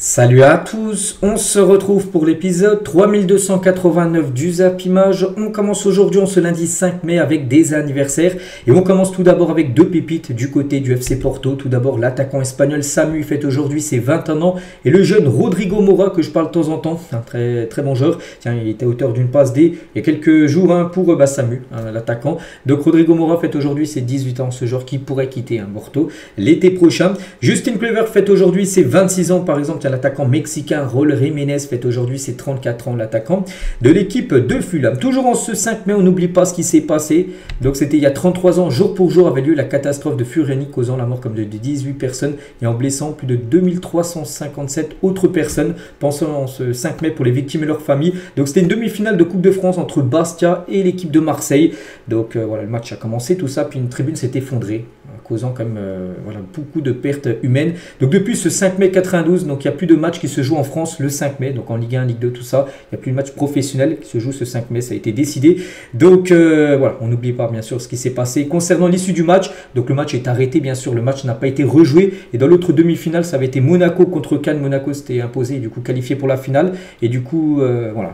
Salut à tous, on se retrouve pour l'épisode 3289 du Zap Image. On commence aujourd'hui, ce lundi 5 mai avec des anniversaires. Et on commence tout d'abord avec deux pépites du côté du FC Porto. Tout d'abord l'attaquant espagnol Samu fête aujourd'hui ses 21 ans. Et le jeune Rodrigo Mora que je parle de temps en temps, un très bon joueur. Tiens, il était auteur d'une passe D il y a quelques jours pour Samu, l'attaquant. Donc Rodrigo Mora fête aujourd'hui ses 18 ans, ce joueur qui pourrait quitter Porto l'été prochain. Justin Kluivert fête aujourd'hui ses 26 ans par exemple. L'attaquant mexicain Raúl Jiménez fête aujourd'hui ses 34 ans, l'attaquant de l'équipe de Fulham. Toujours en ce 5 mai, on n'oublie pas ce qui s'est passé. Donc c'était il y a 33 ans, jour pour jour, avait lieu la catastrophe de Furiani, causant la mort comme de 18 personnes et en blessant plus de 2357 autres personnes. Pensons en ce 5 mai pour les victimes et leurs familles. Donc c'était une demi-finale de Coupe de France entre Bastia et l'équipe de Marseille. Donc voilà, le match a commencé, tout ça, puis une tribune s'est effondrée, causant quand même beaucoup de pertes humaines. Donc depuis ce 5 mai 92, donc il n'y a plus de matchs qui se jouent en France le 5 mai, donc en Ligue 1, Ligue 2, tout ça. Il n'y a plus de match professionnel qui se joue ce 5 mai, ça a été décidé. Donc voilà, on n'oublie pas bien sûr ce qui s'est passé. Concernant l'issue du match, donc le match est arrêté, bien sûr, le match n'a pas été rejoué. Et dans l'autre demi-finale, ça avait été Monaco contre Cannes. Monaco s'était imposé et du coup qualifié pour la finale. Et du coup, voilà,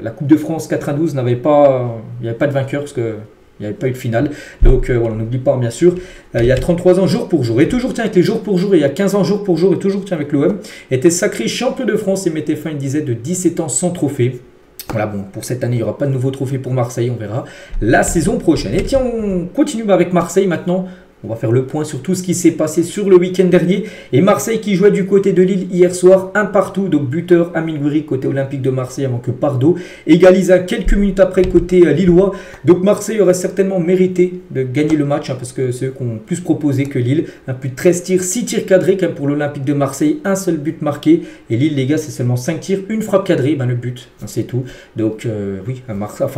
la Coupe de France 92 il n'y avait pas de vainqueur parce que il n'y avait pas eu de finale. Donc voilà, on n'oublie pas bien sûr. Il y a 33 ans, jour pour jour. Et toujours tiens avec les jours pour jour. Et il y a 15 ans, jour pour jour. Et toujours tiens avec l'OM. Était sacré champion de France et mettait fin à une dizaine de 17 ans sans trophée. Voilà, bon, pour cette année, il n'y aura pas de nouveau trophée pour Marseille. On verra la saison prochaine. Et tiens, on continue avec Marseille maintenant. On va faire le point sur tout ce qui s'est passé sur le week-end dernier. Et Marseille qui jouait du côté de Lille hier soir, un partout. Donc buteur Amine Gouiri côté Olympique de Marseille avant que Pardo égalisa quelques minutes après côté lillois. Donc Marseille aurait certainement mérité de gagner le match parce que c'est eux qui ont plus proposé que Lille. Un plus de 13 tirs, 6 tirs cadrés quand même pour l'Olympique de Marseille. Un seul but marqué. Et Lille, les gars, c'est seulement 5 tirs, une frappe cadrée. Le but, c'est tout. Donc oui,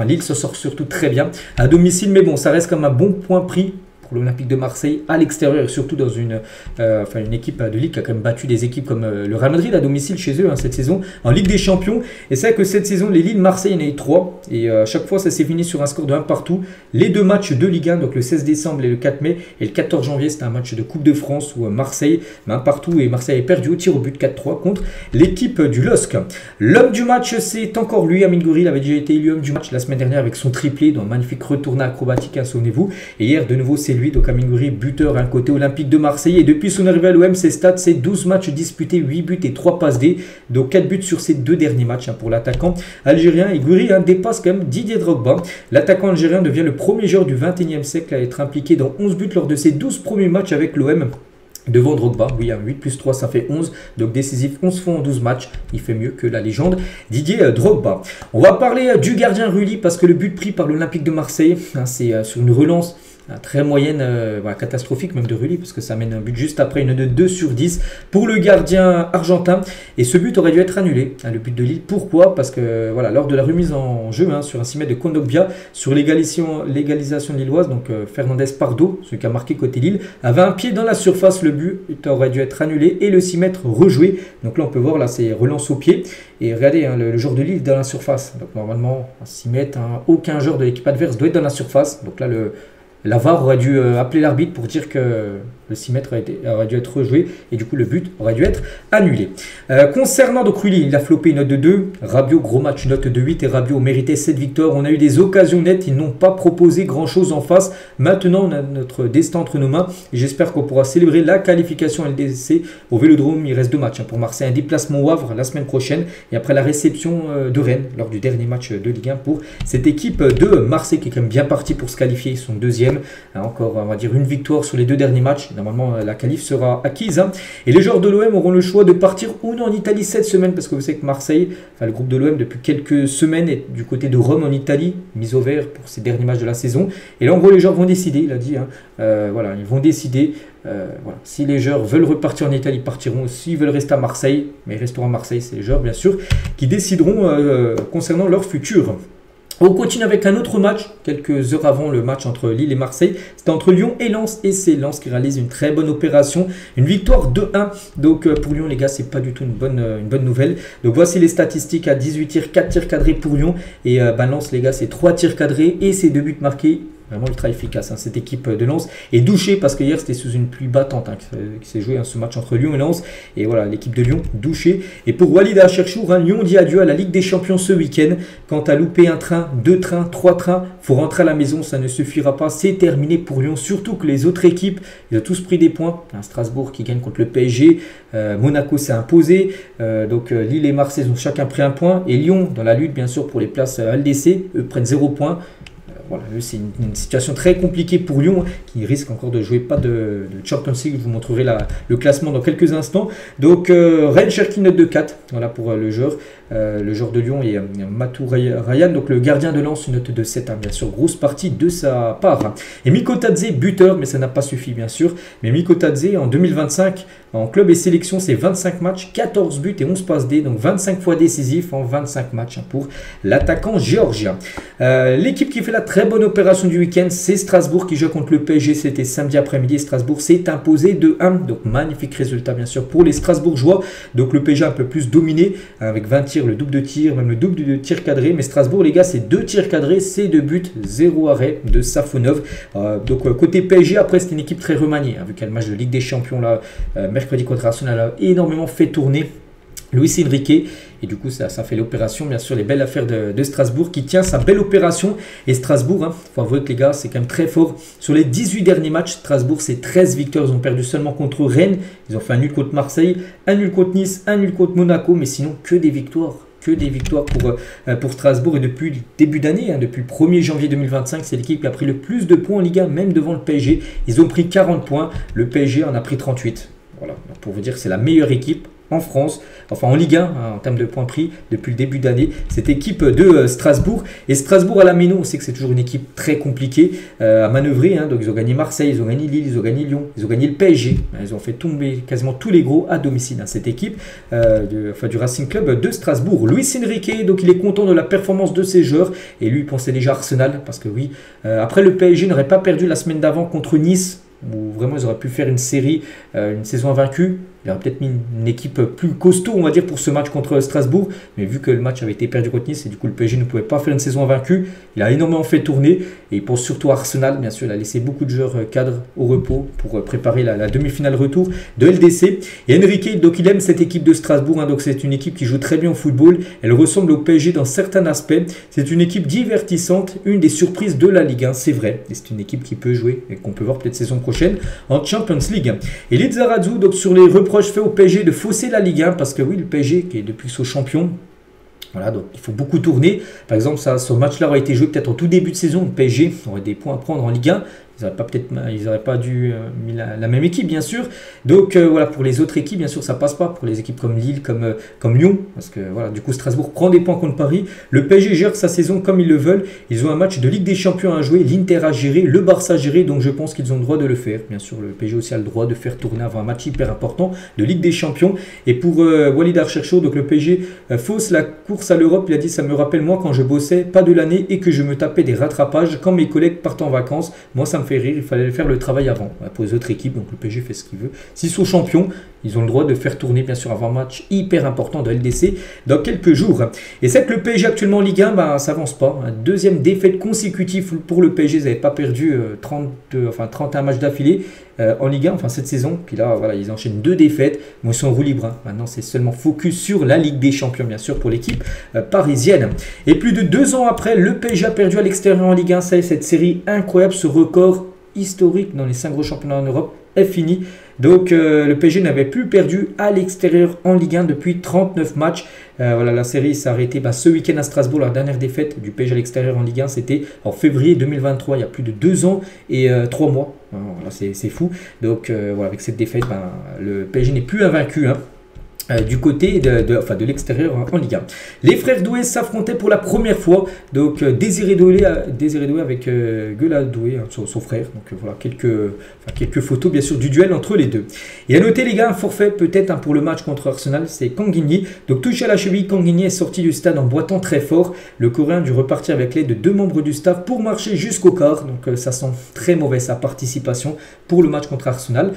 Lille se sort surtout très bien à domicile. Mais bon, ça reste comme un bon point pris pour l'Olympique de Marseille à l'extérieur et surtout dans une équipe de Ligue qui a quand même battu des équipes comme le Real Madrid à domicile chez eux cette saison en Ligue des Champions. Et c'est vrai que cette saison, les Lille-Marseille, il y en a eu 3 et chaque fois ça s'est fini sur un score de 1 partout. Les deux matchs de Ligue 1, donc le 16 décembre et le 4 mai et le 14 janvier, c'était un match de Coupe de France où Marseille, 1 partout et Marseille a perdu au tir au but 4-3 contre l'équipe du LOSC. L'homme du match, c'est encore lui, Amine Gouiri. Il avait déjà été élu homme du match la semaine dernière avec son triplé dans un magnifique retourné acrobatique, souvenez-vous. Et hier, de nouveau, c'est lui, donc Amine Gouiri, buteur côté Olympique de Marseille. Et depuis son arrivée à l'OM, ses stats, c'est 12 matchs disputés, 8 buts et 3 passes D. Donc 4 buts sur ces 2 derniers matchs pour l'attaquant algérien. Et Gouiri dépasse quand même Didier Drogba. L'attaquant algérien devient le premier joueur du 21e siècle à être impliqué dans 11 buts lors de ses 12 premiers matchs avec l'OM. Devant Drogba, oui, 8 plus 3, ça fait 11. Donc décisif, 11 fois en 12 matchs. Il fait mieux que la légende Didier Drogba. On va parler du gardien Rulli parce que le but pris par l'Olympique de Marseille, c'est sur une relance très moyenne, catastrophique même de Rulli, parce que ça mène un but juste après, une de 2 sur 10 pour le gardien argentin. Et ce but aurait dû être annulé, le but de Lille. Pourquoi? Parce que voilà, lors de la remise en jeu sur un 6 mètres de Kondogbia, sur l'égalisation lilloise, donc Fernandez Pardo, celui qui a marqué côté Lille, avait un pied dans la surface. Le but aurait dû être annulé et le 6 mètres rejoué. Donc là, on peut voir, là, c'est relance au pied. Et regardez, le joueur de Lille dans la surface. Donc normalement, à 6 mètres, aucun joueur de l'équipe adverse doit être dans la surface. Donc là, la VAR aurait dû appeler l'arbitre pour dire que le 6 mètres aurait dû être rejoué et du coup le but aurait dû être annulé. Concernant donc Rulli, il a flopé une note de 2, Rabiot gros match note de 8 et Rabiot méritait 7 victoires. On a eu des occasions nettes, ils n'ont pas proposé grand chose en face. Maintenant on a notre destin entre nos mains et j'espère qu'on pourra célébrer la qualification LDC au Vélodrome. Il reste 2 matchs pour Marseille, un déplacement au Havre la semaine prochaine et après la réception de Rennes lors du dernier match de Ligue 1 pour cette équipe de Marseille qui est quand même bien partie pour se qualifier, ils sont 2e. Encore on va dire une victoire sur les 2 derniers matchs. Normalement la qualif sera acquise. Et les joueurs de l'OM auront le choix de partir ou non en Italie cette semaine parce que vous savez que Marseille, le groupe de l'OM depuis quelques semaines est du côté de Rome en Italie, mise au vert pour ces derniers matchs de la saison. Et là en gros les joueurs vont décider, il a dit, voilà, ils vont décider. Voilà. Si les joueurs veulent repartir en Italie, ils partiront. S'ils veulent rester à Marseille, mais ils resteront à Marseille, c'est les joueurs bien sûr qui décideront concernant leur futur. On continue avec un autre match, quelques heures avant le match entre Lille et Marseille. C'était entre Lyon et Lens et c'est Lens qui réalise une très bonne opération. Une victoire 2-1. Donc pour Lyon les gars, c'est pas du tout une bonne nouvelle. Donc voici les statistiques à 18 tirs, 4 tirs cadrés pour Lyon. Et Lens les gars, c'est 3 tirs cadrés et c'est 2 buts marqués. vraiment ultra efficace, hein, cette équipe de Lens. Et douché parce que hier c'était sous une pluie battante, hein, qui s'est joué, hein, ce match entre Lyon et Lens. Et voilà, l'équipe de Lyon douché. Et pour Walid Acharchour, hein, Lyon dit adieu à la Ligue des Champions ce week-end. Quant à louper un train, 2 trains, 3 trains, faut rentrer à la maison, ça ne suffira pas. C'est terminé pour Lyon, surtout que les autres équipes, ils ont tous pris des points. Hein, Strasbourg qui gagne contre le PSG, Monaco s'est imposé, donc Lille et Marseille ont chacun pris un point. Et Lyon, dans la lutte bien sûr pour les places LDC, eux prennent 0 points. Voilà, c'est une situation très compliquée pour Lyon, hein, qui risque encore de jouer pas de Champions League. Je vous montrerai le classement dans quelques instants. Donc Rennes Cherki note de 4, voilà pour le joueur de Lyon, et Matou Ryan, donc le gardien de Lens, une note de 7, hein, bien sûr, grosse partie de sa part. Hein. Et Miko Tadze, buteur, mais ça n'a pas suffi bien sûr. Mais Miko Tadze en 2025, en club et sélection, c'est 25 matchs, 14 buts et 11 passes D, donc 25 fois décisif en 25 matchs, hein, pour l'attaquant géorgien. L'équipe qui fait la très bonne opération du week-end, c'est Strasbourg qui joue contre le PSG. C'était samedi après-midi. Strasbourg s'est imposé de 1. Donc magnifique résultat bien sûr pour les Strasbourgeois. Donc le PSG un peu plus dominé, hein, avec 20 tirs, le double de tirs, même le double de tirs cadrés. Mais Strasbourg, les gars, c'est 2 tirs cadrés, c'est 2 buts, 0 arrêt de Safonov. Donc côté PSG, après c'est une équipe très remaniée, hein, vu qu'il y a le match de Ligue des Champions là, mercredi contre Arsenal, a énormément fait tourner Luis Enrique, et du coup ça fait l'opération, bien sûr, les belles affaires de Strasbourg qui tient sa belle opération. Et Strasbourg, hein, faut avouer que les gars, c'est quand même très fort. Sur les 18 derniers matchs, Strasbourg, c'est 13 victoires. Ils ont perdu seulement contre Rennes, ils ont fait un nul contre Marseille, un nul contre Nice, un nul contre Monaco, mais sinon que des victoires. Que des victoires pour Strasbourg. Et depuis le début d'année, hein, depuis le 1er janvier 2025, c'est l'équipe qui a pris le plus de points en Ligue 1, même devant le PSG. Ils ont pris 40 points, le PSG en a pris 38. Voilà, pour vous dire que c'est la meilleure équipe en France, enfin en Ligue 1, hein, en termes de points pris depuis le début d'année, cette équipe de Strasbourg. Et Strasbourg à la Méno, on sait que c'est toujours une équipe très compliquée à manœuvrer, hein. Donc ils ont gagné Marseille, ils ont gagné Lille, ils ont gagné Lyon, ils ont gagné le PSG, hein, ils ont fait tomber quasiment tous les gros à domicile, hein, cette équipe du Racing Club de Strasbourg. Luis Enrique, donc il est content de la performance de ses joueurs, et lui il pensait déjà Arsenal, parce que oui, après le PSG n'aurait pas perdu la semaine d'avant contre Nice, où vraiment ils auraient pu faire une série, une saison invaincue. Il aurait peut-être mis une équipe plus costaud, on va dire, pour ce match contre Strasbourg. Mais vu que le match avait été perdu contre Nice, et du coup le PSG ne pouvait pas faire une saison invaincue, il a énormément fait tourner. Et il pense surtout à Arsenal, bien sûr. Il a laissé beaucoup de joueurs cadres au repos pour préparer la demi-finale retour de LDC. Et Enrique, donc il aime cette équipe de Strasbourg, hein, donc c'est une équipe qui joue très bien au football. Elle ressemble au PSG dans certains aspects. C'est une équipe divertissante, une des surprises de la Ligue 1, c'est vrai. Et c'est une équipe qui peut jouer, et qu'on peut voir peut-être saison prochaine en Champions League. Et Lizarazu, donc sur les reproches fait au PSG de fausser la Ligue 1, parce que oui, le PSG qui est depuis son champion, voilà, donc il faut beaucoup tourner. Par exemple, ce match-là aurait été joué peut-être en tout début de saison, le PSG aurait des points à prendre en Ligue 1. Ils n'auraient pas dû mis la même équipe, bien sûr. Donc voilà, pour les autres équipes, bien sûr, ça passe pas. Pour les équipes comme Lille, comme Lyon, parce que voilà, du coup, Strasbourg prend des points contre Paris. Le PSG gère sa saison comme ils le veulent. Ils ont un match de Ligue des Champions à jouer, l'Inter à gérer, le Barça à gérer. Donc je pense qu'ils ont le droit de le faire. Bien sûr, le PSG aussi a le droit de faire tourner avant un match hyper important de Ligue des Champions. Et pour Walid Acharchour, donc le PSG fausse la course à l'Europe. Il a dit: ça me rappelle moi quand je bossais pas de l'année et que je me tapais des rattrapages quand mes collègues partent en vacances. Moi, ça me fait rire, il fallait faire le travail avant. Pour les autres équipes, donc le PSG fait ce qu'il veut. S'ils sont champions, ils ont le droit de faire tourner, bien sûr, avant un match hyper important de LDC dans quelques jours. Et c'est que le PSG actuellement en Ligue 1, ça avance pas. Deuxième défaite consécutive pour le PSG. Ils n'avaient pas perdu 31 matchs d'affilée en Ligue 1, enfin cette saison. Puis là, voilà, ils enchaînent 2 défaites. Bon, ils sont en roue libre, hein. Maintenant, c'est seulement focus sur la Ligue des Champions, bien sûr, pour l'équipe parisienne. Et plus de 2 ans après, le PSG a perdu à l'extérieur en Ligue 1. Ça y est, cette série incroyable, ce record historique dans les 5 gros championnats en Europe est fini. Donc le PSG n'avait plus perdu à l'extérieur en Ligue 1 depuis 39 matchs. Voilà, la série s'est arrêtée ce week-end à Strasbourg. La dernière défaite du PSG à l'extérieur en Ligue 1, c'était en février 2023, il y a plus de 2 ans et 3 mois. Voilà, c'est fou. Donc voilà, avec cette défaite, le PSG n'est plus invaincu, hein. Du côté de l'extérieur en Ligue 1. Les frères Doué s'affrontaient pour la première fois. Donc Désiré Doué avec Guela Doué, hein, son frère. Donc voilà, quelques photos bien sûr du duel entre les deux. Et à noter les gars, un forfait peut-être, hein, pour le match contre Arsenal, c'est Kanguigny. Donc touché à la cheville, Kanguigny est sorti du stade en boitant très fort. Le Coréen a dû repartir avec l'aide de 2 membres du staff pour marcher jusqu'au quart. Donc ça sent très mauvais sa participation pour le match contre Arsenal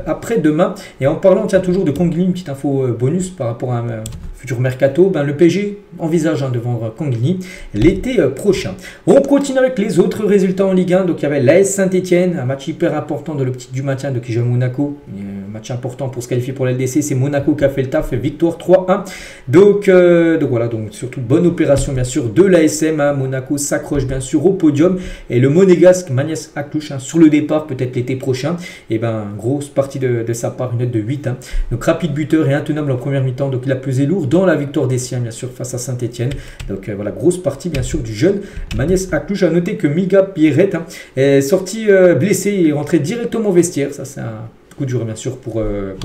après-demain. Et en parlant, tiens, toujours de Kanguigny, une petite info bonus par rapport à un futur mercato, le PSG envisage de vendre Kangini l'été prochain. On continue avec les autres résultats en Ligue 1. Donc il y avait l'AS Saint-Etienne, un match hyper important de l'optique du maintien, donc qui joue à Monaco. Un match important pour se qualifier pour la LDC, c'est Monaco qui a fait le taf, victoire 3-1. Donc voilà, donc surtout bonne opération bien sûr de l'ASM. Monaco s'accroche bien sûr au podium. Et le Monégasque, Magnès Aklouche, sur le départ peut-être l'été prochain. Et grosse partie de sa part, une note de 8. Donc rapide buteur et intenable en première mi-temps, donc il a pesé lourd dans la victoire des siens bien sûr face à Saint-Etienne. Donc voilà, grosse partie bien sûr du jeune Magnès Aklouche. À noter que Miga Pierret est sorti blessé et est rentré directement au vestiaire. Ça c'est un coup dur bien sûr pour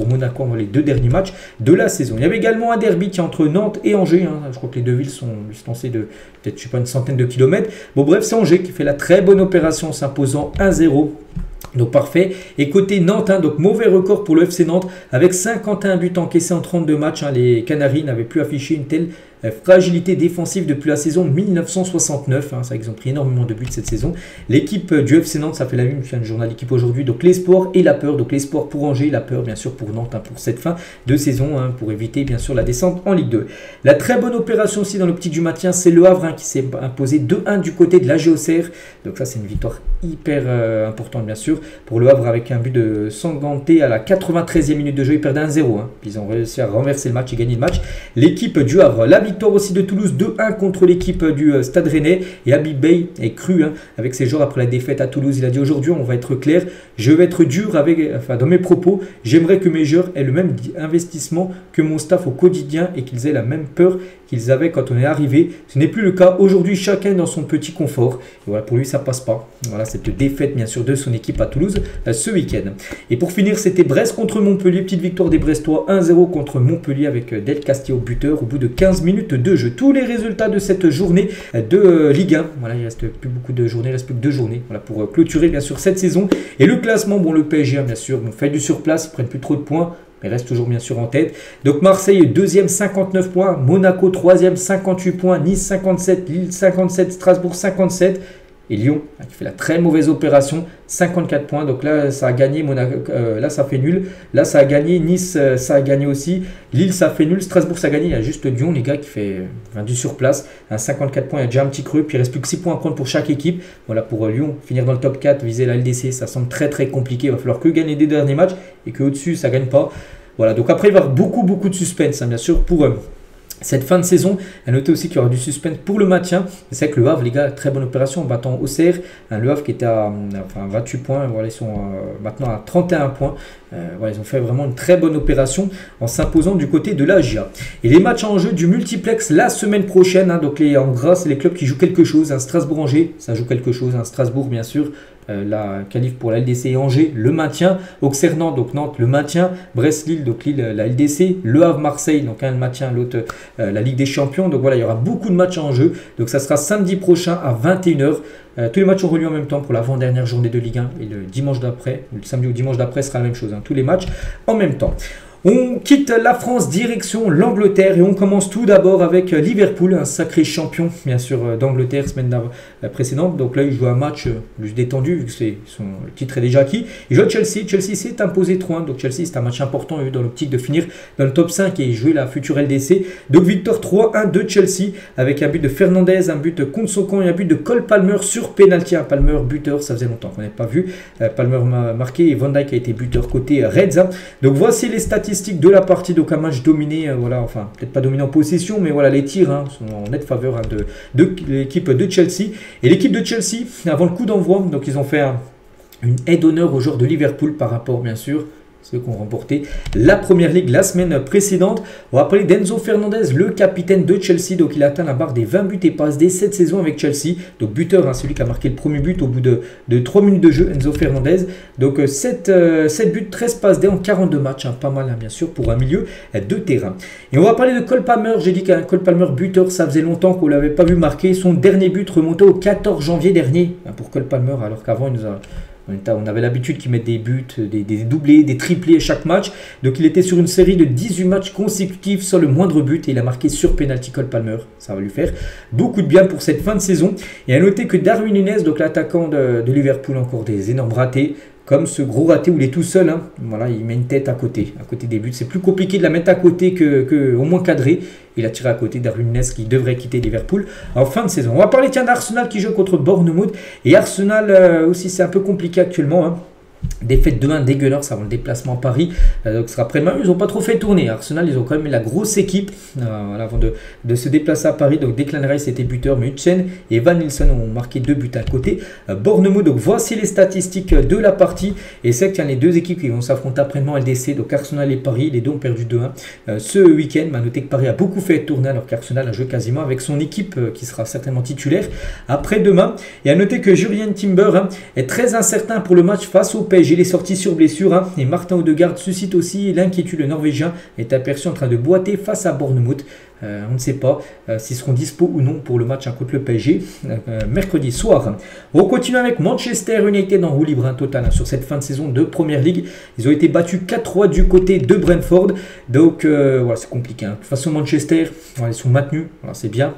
Monaco dans les 2 derniers matchs de la saison. Il y avait également un derby entre Nantes et Angers. Je crois que les deux villes sont distancées de peut-être je sais pas une centaine de kilomètres. Bon bref, c'est Angers qui fait la très bonne opération en s'imposant 1-0. Donc parfait. Et côté Nantes, donc mauvais record pour le FC Nantes avec 51 buts encaissés en 32 matchs. Les Canaries n'avaient plus affiché une telle fragilité défensive depuis la saison 1969. Ça, ils ont pris énormément de buts cette saison. L'équipe du FC Nantes, ça fait la une, c'est un journal d'équipe aujourd'hui. Donc l'espoir et la peur. Donc l'espoir pour Angers, la peur bien sûr pour Nantes pour cette fin de saison, pour éviter bien sûr la descente en Ligue 2. La très bonne opération aussi dans l'optique du maintien, c'est le Havre qui s'est imposé 2-1 du côté de la Auxerre. Donc ça c'est une victoire hyper importante bien sûr pour le Havre avec un but de Sanganté à la 93e minute de jeu. Ils perdaient 1-0. Puis ils ont réussi à renverser le match et gagner le match. L'équipe du Havre, la victoire aussi de Toulouse 2-1 contre l'équipe du Stade Rennais. Et Habib Bey est cru avec ses joueurs après la défaite à Toulouse. Il a dit aujourd'hui, on va être clair, je vais être dur dans mes propos. J'aimerais que mes joueurs aient le même investissement que mon staff au quotidien et qu'ils aient la même peur qu'ils avaient quand on est arrivé. Ce n'est plus le cas. Aujourd'hui, chacun dans son petit confort. Et voilà, pour lui, ça passe pas. Voilà, cette défaite, bien sûr, de son équipe à Toulouse ce week-end. Et pour finir, c'était Brest contre Montpellier. Petite victoire des Brestois 1-0 contre Montpellier avec Del Castillo buteur au bout de 15 minutes de jeu. Tous les résultats de cette journée de Ligue 1. Voilà, il reste plus beaucoup de journées. Il reste plus que 2 journées voilà, pour clôturer, bien sûr, cette saison. Et le classement, le PSG, bien sûr, fait du surplace. Ils prennent plus trop de points. Mais reste toujours bien sûr en tête. Donc Marseille est 2e, 59 points. Monaco 3e, 58 points. Nice 57, Lille 57, Strasbourg 57. Et Lyon, qui fait la très mauvaise opération, 54 points. Donc là, ça a gagné. Là, ça fait nul. Là, ça a gagné. Nice, ça a gagné aussi. Lille, ça fait nul. Strasbourg, ça a gagné. Il y a juste Lyon, les gars, qui fait du surplace. 54 points, il y a déjà un petit creux. Puis il reste plus que 6 points à prendre pour chaque équipe. Voilà, pour Lyon, finir dans le top 4, viser la LDC, ça semble très très compliqué. Il va falloir que gagner des derniers matchs et qu'au-dessus, ça ne gagne pas. Voilà, donc après, il va y avoir beaucoup de suspense, bien sûr, pour cette fin de saison. À noter aussi qu'il y aura du suspense pour le maintien. C'est vrai que le Havre, les gars, très bonne opération en battant Auxerre. Le Havre qui était à 28 points, voilà, ils sont maintenant à 31 points. Voilà, ils ont fait vraiment une très bonne opération en s'imposant du côté de la GIA. Et les matchs en jeu du multiplex la semaine prochaine. Donc en gras, c'est les clubs qui jouent quelque chose. Strasbourg-Angers, ça joue quelque chose. Strasbourg, bien sûr. La qualif pour la LDC et Angers, le maintien. Auxerre-Nantes, donc Nantes, le maintien. Brest-Lille, donc Lille, la LDC. Le Havre-Marseille, donc un le maintien, l'autre la Ligue des Champions. Donc voilà, il y aura beaucoup de matchs en jeu. Donc ça sera samedi prochain à 21h. Tous les matchs ont relieu en même temps pour l'avant-dernière journée de Ligue 1. Et le dimanche d'après, ou le samedi ou dimanche d'après, sera la même chose. Tous les matchs en même temps. On quitte la France, direction l'Angleterre et on commence tout d'abord avec Liverpool, un sacré champion bien sûr d'Angleterre semaine précédente. Donc là il joue un match plus détendu vu que le titre est déjà acquis. Il joue à Chelsea, Chelsea s'est imposé 3-1, donc Chelsea c'est un match important dans l'optique de finir dans le top 5 et jouer la future LDC. Donc victoire 3-1 de Chelsea avec un but de Fernandez, un but contre son camp et un but de Cole Palmer sur pénalty. Un Palmer buteur, ça faisait longtemps qu'on n'avait pas vu. Palmer m'a marqué et Van Dijk a été buteur côté Reds. Donc voici les statistiques de la partie, donc un match dominé, voilà, enfin peut-être pas dominé en possession, mais voilà, les tirs sont en nette faveur de l'équipe de Chelsea. Et l'équipe de Chelsea, avant le coup d'envoi, donc ils ont fait une aide d'honneur aux joueurs de Liverpool par rapport bien sûr ceux qui ont remporté la Première Ligue la semaine précédente. On va parler d'Enzo Fernandez, le capitaine de Chelsea. Donc il a atteint la barre des 20 buts et passes dès cette saison avec Chelsea. Donc buteur, celui qui a marqué le premier but au bout de 3 minutes de jeu, Enzo Fernandez. Donc 7 buts, 13 passes dès en 42 matchs. Pas mal bien sûr pour un milieu de terrain. Et on va parler de Cole Palmer. J'ai dit qu'un Cole Palmer buteur, ça faisait longtemps qu'on ne l'avait pas vu marquer. Son dernier but remontait au 14 janvier dernier pour Cole Palmer, alors qu'avant il nous a... On avait l'habitude qu'il mette des buts, des doublés, des triplés à chaque match. Donc il était sur une série de 18 matchs consécutifs sans le moindre but. Et il a marqué sur penalty Cole Palmer. Ça va lui faire beaucoup de bien pour cette fin de saison. Et à noter que Darwin Núñez, donc l'attaquant de Liverpool, encore des énormes ratés. comme ce gros raté où il est tout seul, hein. Voilà, il met une tête à côté des buts. C'est plus compliqué de la mettre à côté que au moins cadré. Il a tiré à côté Darwin Nunez qui devrait quitter Liverpool en fin de saison. On va parler d'Arsenal qui joue contre Bournemouth. Et Arsenal aussi, c'est un peu compliqué actuellement, hein. Défaite 2-1 des Gunners avant le déplacement à Paris. Donc ce sera après-demain. Ils n'ont pas trop fait tourner. Arsenal, ils ont quand même la grosse équipe voilà, avant de se déplacer à Paris. Donc Declan Rice était buteur, mais Hutchen et Van Nilsson ont marqué 2 buts à côté. Bournemouth, donc voici les statistiques de la partie. Et c'est qu'il y a les deux équipes qui vont s'affronter après-demain LDC. Donc Arsenal et Paris, les deux ont perdu 2-1 ce week-end. Notez que Paris a beaucoup fait tourner alors qu'Arsenal a joué quasiment avec son équipe qui sera certainement titulaire après-demain. Et à noter que Jurrien Timber est très incertain pour le match face au PSG. Il est sorti sur blessure hein, et Martin Odegaard suscite aussi l'inquiétude. Le Norvégien est aperçu en train de boiter face à Bournemouth. On ne sait pas s'ils seront dispo ou non pour le match contre le PSG mercredi soir. On continue avec Manchester United en roue libre total sur cette fin de saison de Première Ligue. Ils ont été battus 4-3 du côté de Brentford. Donc voilà, c'est compliqué. Hein. De toute façon, Manchester, voilà, ils sont maintenus. Voilà, c'est bien.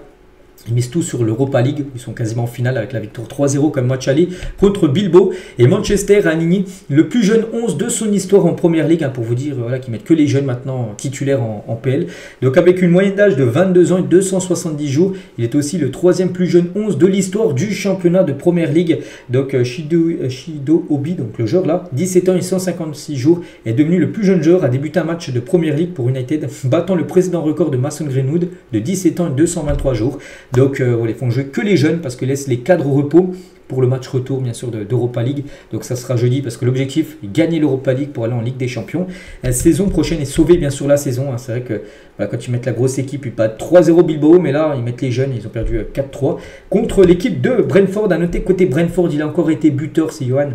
Ils misent tout sur l'Europa League. Ils sont quasiment en finale avec la victoire 3-0 comme match aller contre Bilbao. Et Manchester a aligné le plus jeune 11 de son histoire en Première Ligue. Hein, pour vous dire voilà, qu'ils mettent que les jeunes maintenant titulaires en PL. Donc avec une moyenne d'âge de 22 ans et 270 jours. Il est aussi le troisième plus jeune 11 de l'histoire du championnat de Première Ligue. Donc Shido Obi, donc le joueur là, 17 ans et 156 jours, est devenu le plus jeune joueur à débuter un match de Première Ligue pour United, battant le précédent record de Mason Greenwood de 17 ans et 223 jours. Donc voilà, ils font jouer que les jeunes parce qu'ils laissent les cadres au repos pour le match retour bien sûr d'Europa League. Donc ça sera jeudi parce que l'objectif est gagner l'Europa League pour aller en Ligue des Champions. La saison prochaine est sauver bien sûr la saison. Hein. C'est vrai que voilà, quand ils mettent la grosse équipe, ils battent 3-0 Bilbao, mais là ils mettent les jeunes, ils ont perdu 4-3 contre l'équipe de Brentford. À noter côté Brentford, il a encore été buteur, c'est Johan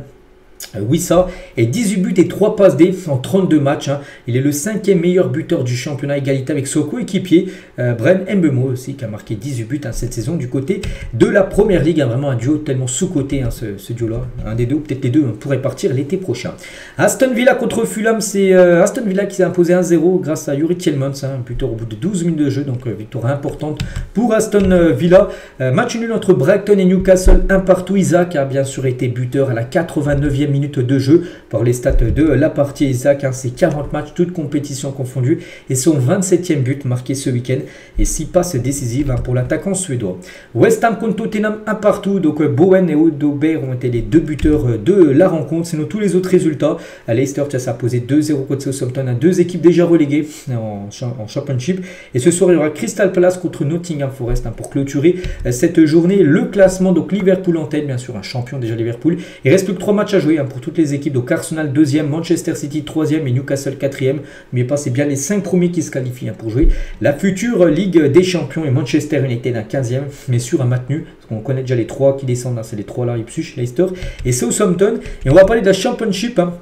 Wissa, et 18 buts et 3 passes D en 32 matchs. Hein. Il est le 5e meilleur buteur du championnat, égalité avec son coéquipier Bren Mbeumo aussi qui a marqué 18 buts hein, cette saison du côté de la Première Ligue. Hein. Vraiment un duo tellement sous-coté hein, ce duo-là. Un des deux, ou peut-être les deux, on pourrait partir l'été prochain. Aston Villa contre Fulham, c'est Aston Villa qui s'est imposé 1-0 grâce à Yuri Tielemans, hein, un buteur au bout de 12 minutes de jeu. Donc victoire importante pour Aston Villa. Match nul entre Brighton et Newcastle, un partout. Isaac a bien sûr été buteur à la 89e minute de jeu par les stats de la partie. Isaac, hein, c'est 40 matchs, toutes compétitions confondues, et son 27e but marqué ce week-end et 6 passes décisives hein, pour l'attaquant suédois. West Ham contre Tottenham, un partout. Donc Bowen et Odobert ont été les deux buteurs de la rencontre. Sinon tous les autres résultats, Leicester ça a posé 2-0 contre Southampton, à deux équipes déjà reléguées en Championship. Et ce soir il y aura Crystal Palace contre Nottingham Forest hein, pour clôturer cette journée. Le classement, donc Liverpool en tête, bien sûr un champion déjà Liverpool. Il reste plus que 3 matchs à jouer hein, pour toutes les équipes. Donc Arsenal 2e, Manchester City 3e et Newcastle 4e. Mais pas, c'est bien les 5 premiers qui se qualifient hein, pour jouer la future Ligue des Champions. Et Manchester United un 15e, mais sûr un maintenu. Parce qu'on connaît déjà les 3 qui descendent. Hein, c'est les 3 là, Ipswich, Leicester et Southampton. Et on va parler de la Championship. Hein.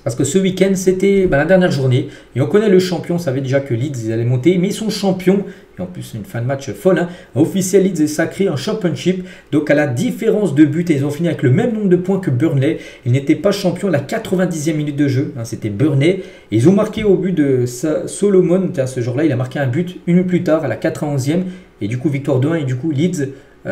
Parce que ce week-end, c'était la dernière journée. Et on connaît le champion. On savait déjà que Leeds, ils allaient monter. Mais ils sont champions. Et en plus, c'est une fin de match folle. Hein. Officiel, Leeds est sacré en Championship. Donc, à la différence de buts, ils ont fini avec le même nombre de points que Burnley. Ils n'étaient pas champions à la 90e minute de jeu. Hein, c'était Burnley. Et ils ont marqué au but de Solomon. Ce jour-là, il a marqué un but une minute plus tard à la 91e. Et du coup, victoire 2-1. Et du coup, Leeds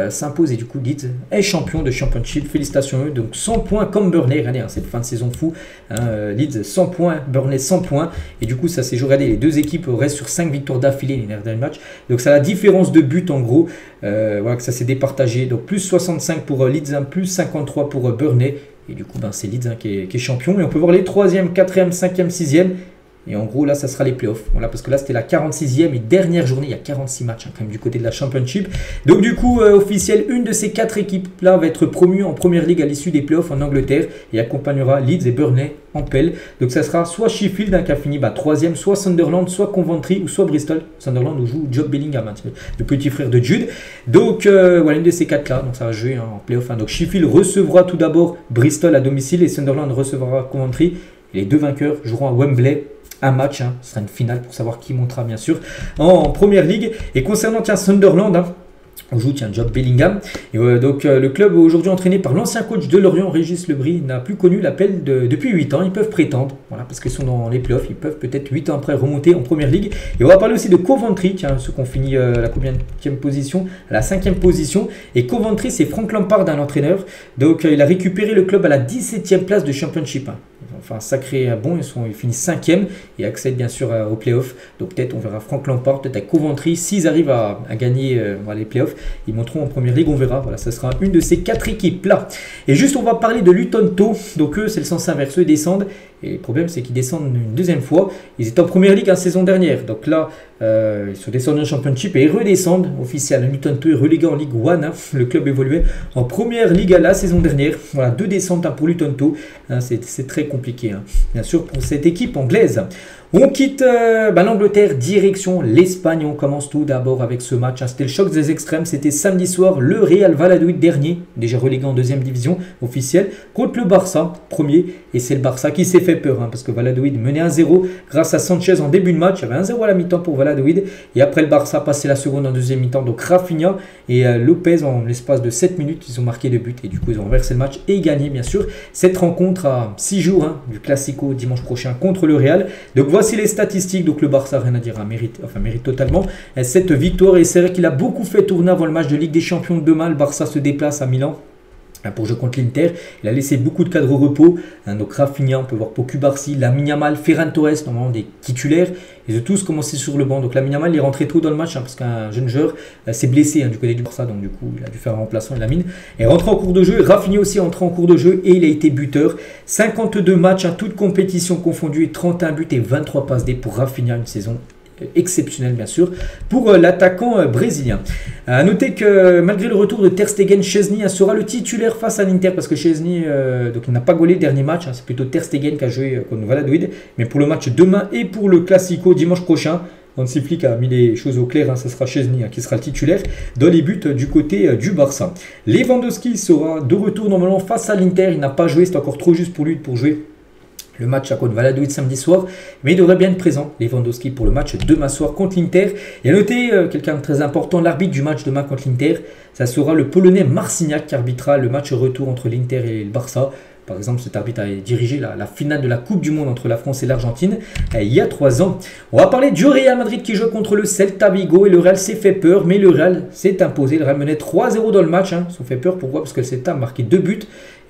s'impose et du coup Leeds est champion de Championship. Félicitations à eux. Donc 100 points comme Burnley. Regardez, hein, c'est une fin de saison fou. Hein, Leeds 100 points, Burnley 100 points. Et du coup, ça c'est joué. Regardez, les deux équipes restent sur 5 victoires d'affilée les derniers matchs. Donc ça a la différence de but en gros. Voilà que ça s'est départagé. Donc plus 65 pour Leeds, plus 53 pour Burnley. Et du coup, c'est Leeds hein, qui est champion. Et on peut voir les 3e, 4e, 5e, 6e. Et en gros, là, ça sera les playoffs. Voilà, parce que là, c'était la 46e et dernière journée. Il y a 46 matchs hein, quand même du côté de la Championship. Donc, du coup, officiel, une de ces 4 équipes-là va être promue en Première Ligue à l'issue des playoffs en Angleterre et accompagnera Leeds et Burnley en pelle. Donc, ça sera soit Sheffield hein, qui a fini 3e, soit Sunderland, soit Coventry ou soit Bristol. Sunderland où joue Job Bellingham, hein, le petit frère de Jude. Donc, voilà, une de ces 4-là. Donc, ça va jouer hein, en playoff. Hein. Donc, Sheffield recevra tout d'abord Bristol à domicile et Sunderland recevra Coventry. Et les deux vainqueurs joueront à Wembley. Un match, hein, ce sera une finale pour savoir qui montera bien sûr en Première Ligue. Et concernant Sunderland, hein, On joue, tiens, Job Bellingham. Et donc le club aujourd'hui entraîné par l'ancien coach de Lorient, Régis Lebris, n'a plus connu l'appel depuis 8 ans. Ils peuvent prétendre, voilà, parce qu'ils sont dans les playoffs, ils peuvent peut-être 8 ans après remonter en première ligue. Et on va parler aussi de Coventry, tiens, ceux qui ont fini la combienième position, à la 5e position. Et Coventry, c'est Frank Lampard, un entraîneur. Donc il a récupéré le club à la 17e place de Championship. Enfin, sacré bon, ils finissent 5e et accèdent bien sûr aux playoffs. Donc peut-être on verra Frank Lampard, peut-être à Coventry, s'ils arrivent à gagner les playoffs, ils monteront en première ligue, on verra. Voilà, ça sera une de ces 4 équipes là. Et juste on va parler de Luton Town. Donc eux, c'est le sens inverse, eux descendent. Et le problème, c'est qu'ils descendent une deuxième fois. Ils étaient en première ligue la saison dernière. Donc là, ils sont descendus en Championship et ils redescendent. Officiel, Luton Town est relégué en Ligue 1. Hein. Le club évoluait en première ligue la saison dernière. Voilà, 2 descentes pour Luton Town. Hein, c'est très compliqué, hein. Bien sûr, pour cette équipe anglaise. On quitte l'Angleterre, direction l'Espagne. On commence tout d'abord avec ce match. Hein. C'était le choc des extrêmes. C'était samedi soir. Le Real Valladolid, dernier, déjà relégué en 2e division officielle, contre le Barça, premier. Et c'est le Barça qui s'est fait peur, hein, parce que Valladolid menait 1-0 grâce à Sanchez en début de match. Il y avait 1-0 à la mi-temps pour Valladolid. Et après, le Barça passait la seconde en 2e mi-temps. Donc Rafinha et Lopez, en l'espace de 7 minutes, ils ont marqué 2 buts. Et du coup, ils ont renversé le match et gagné, bien sûr, cette rencontre à 6 jours du Classico dimanche prochain contre le Real. Donc voici les statistiques. Donc le Barça, rien à dire, mérite totalement cette victoire. Et c'est vrai qu'il a beaucoup fait tourner avant le match de Ligue des Champions de demain. Le Barça se déplace à Milan pour jouer contre l'Inter. Il a laissé beaucoup de cadres au repos. Donc Rafinha, on peut voir Poku Barsi, Lamine Yamal, Ferran Torres, normalement des titulaires. Ils ont tous commencé sur le banc. Donc Lamine Yamal, il est rentré tôt dans le match, parce qu'un jeune joueur s'est blessé du côté du Barça. Donc du coup, il a dû faire un remplaçant. Lamine est rentré en cours de jeu. Rafinha aussi est rentré en cours de jeu et il a été buteur. 52 matchs, toutes compétitions confondues, 31 buts et 23 passes D pour Rafinha, une saison exceptionnel bien sûr pour l'attaquant brésilien. A noter que malgré le retour de Ter Stegen, Szczesny sera le titulaire face à l'Inter, parce que Szczesny donc il n'a pas gaulé le dernier match, hein, c'est plutôt Ter Stegen qui a joué contre Valladolid, mais pour le match demain et pour le Classico dimanche prochain, Hansi Flick a mis les choses au clair, hein, ce sera Szczesny qui sera le titulaire dans les buts du côté du Barça. Lewandowski sera de retour normalement face à l'Inter, il n'a pas joué, c'est encore trop juste pour lui pour jouer le match à contre Valladolid samedi soir, mais il devrait bien être présent, Lewandowski, pour le match demain soir contre l'Inter. Et à noter, quelqu'un de très important, l'arbitre du match demain contre l'Inter, ça sera le Polonais Marciniak qui arbitrera le match retour entre l'Inter et le Barça. Par exemple, cet arbitre a dirigé la finale de la Coupe du Monde entre la France et l'Argentine il y a 3 ans. On va parler du Real Madrid qui joue contre le Celta Vigo, et le Real s'est fait peur, mais le Real s'est imposé. Le Real menait 3-0 dans le match, hein. Ils se sont fait peur, pourquoi? Parce que le Celta a marqué 2 buts.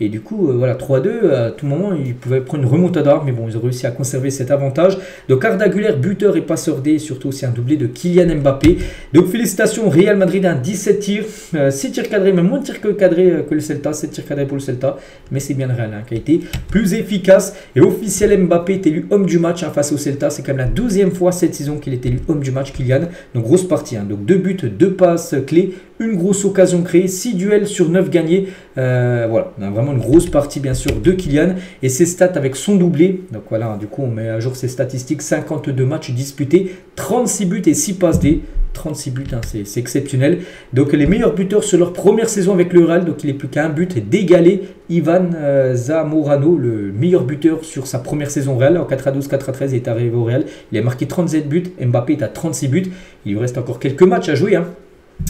Et du coup, voilà, 3-2, à tout moment, ils pouvaient prendre une remontada, mais bon, ils ont réussi à conserver cet avantage. Donc, Arda Güler, buteur et passeur D, surtout aussi un doublé de Kylian Mbappé. Donc, félicitations, Real Madrid, 17 tirs, 6 tirs cadrés, même moins de tirs que cadrés que le Celta, 7 tirs cadrés pour le Celta, mais c'est bien le Real qui a été plus efficace. Et officiel, Mbappé est élu homme du match face au Celta, c'est quand même la 12e fois cette saison qu'il est élu homme du match, Kylian. Donc, grosse partie, donc 2 buts, 2 passes clés, une grosse occasion créée, 6 duels sur 9 gagnés. Voilà, on a vraiment une grosse partie bien sûr de Kylian et ses stats avec son doublé. Donc voilà, du coup on met à jour ses statistiques, 52 matchs disputés, 36 buts et 6 passes D. 36 buts, hein, c'est exceptionnel. Donc les meilleurs buteurs sur leur première saison avec le Real, donc il n'est plus qu'à un but d'égaler Ivan Zamorano, le meilleur buteur sur sa première saison Real. En 92-93, il est arrivé au Real, il a marqué 37 buts, Mbappé est à 36 buts, il lui reste encore quelques matchs à jouer, hein,